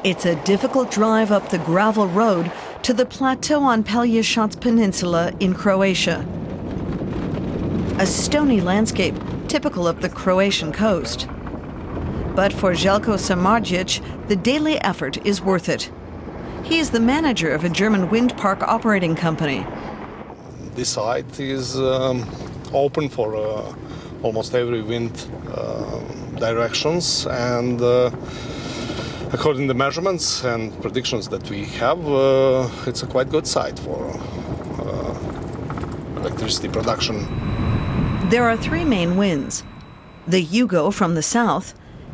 It's a difficult drive up the gravel road to the plateau on Pelješac Peninsula in Croatia. A stony landscape typical of the Croatian coast. But for Željko Samardžić, the daily effort is worth it. He is the manager of a German wind park operating company. This site is open for almost every wind directions, and according to measurements and predictions that we have, it's a quite good site for electricity production. There are three main winds: the Jugo from the south,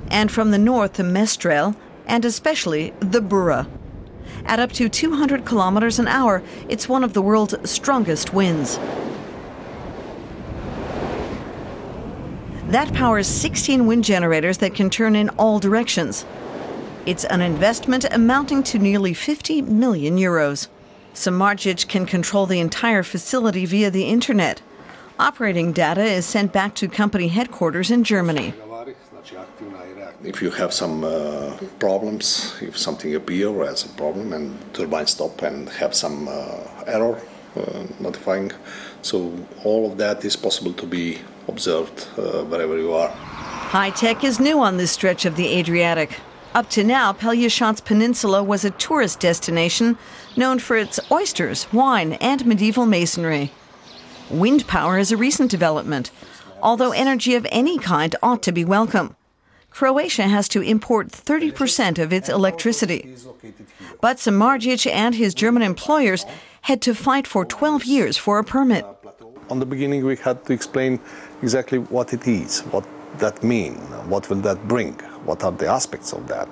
and from the north the Mestral, and especially the Bura. At up to 200 kilometers an hour, it's one of the world's strongest winds. That powers 16 wind generators that can turn in all directions. It's an investment amounting to nearly 50 million euros. Samardžić can control the entire facility via the internet. Operating data is sent back to company headquarters in Germany. If you have some problems, if something appears as a problem and turbine stop and have some error notifying, so all of that is possible to be observed wherever you are. High tech is new on this stretch of the Adriatic. Up to now, Pelješac Peninsula was a tourist destination known for its oysters, wine, and medieval masonry. Wind power is a recent development, although energy of any kind ought to be welcome. Croatia has to import 30% of its electricity. But Samardžić and his German employers had to fight for 12 years for a permit. On the beginning, we had to explain exactly what it is, what that means, what will that bring, what are the aspects of that.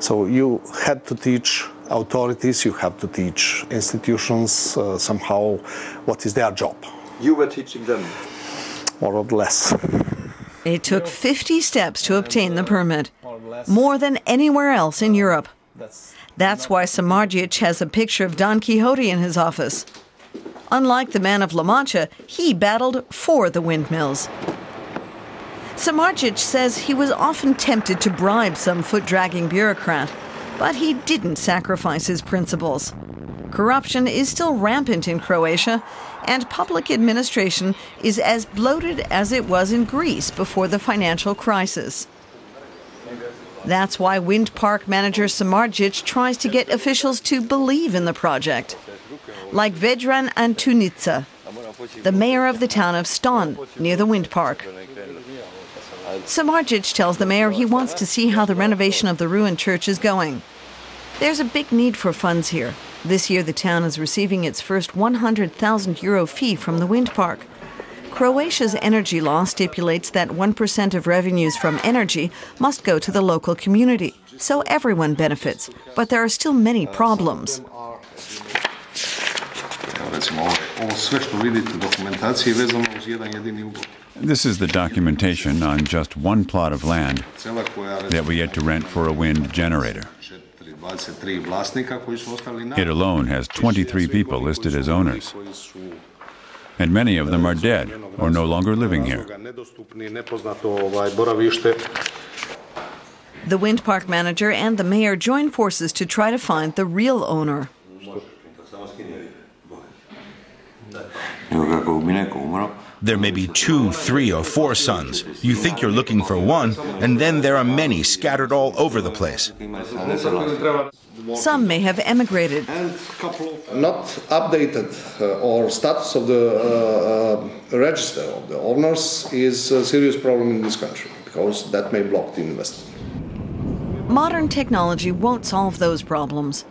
So you had to teach authorities, you have to teach institutions somehow what is their job. You were teaching them? More or less. It took 50 steps to obtain the permit, more than anywhere else in Europe. That's why Samardžić has a picture of Don Quixote in his office. Unlike the man of La Mancha, he battled for the windmills. Samardžić says he was often tempted to bribe some foot-dragging bureaucrat, but he didn't sacrifice his principles. Corruption is still rampant in Croatia, and public administration is as bloated as it was in Greece before the financial crisis. That's why wind park manager Samardžić tries to get officials to believe in the project. Like Vedran Antunica, the mayor of the town of Ston, near the wind park. Samardžić tells the mayor he wants to see how the renovation of the ruined church is going. There's a big need for funds here. This year the town is receiving its first 100,000 euro fee from the wind park. Croatia's energy law stipulates that 1% of revenues from energy must go to the local community, so everyone benefits. But there are still many problems. This is the documentation on just one plot of land that we had to rent for a wind generator. It alone has 23 people listed as owners, and many of them are dead or no longer living here. The wind park manager and the mayor join forces to try to find the real owner. There may be 2, 3, or 4 sons. You think you're looking for one, and then there are many scattered all over the place. Some may have emigrated. Not updated or status of the register of the owners is a serious problem in this country, because that may block the investment. Modern technology won't solve those problems.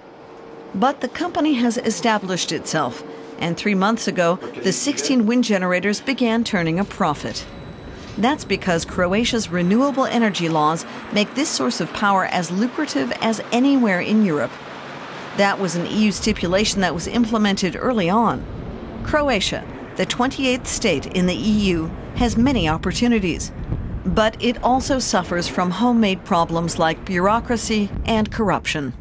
But the company has established itself, and 3 months ago, the 16 wind generators began turning a profit. That's because Croatia's renewable energy laws make this source of power as lucrative as anywhere in Europe. That was an EU stipulation that was implemented early on. Croatia, the 28th state in the EU, has many opportunities. But it also suffers from homemade problems like bureaucracy and corruption.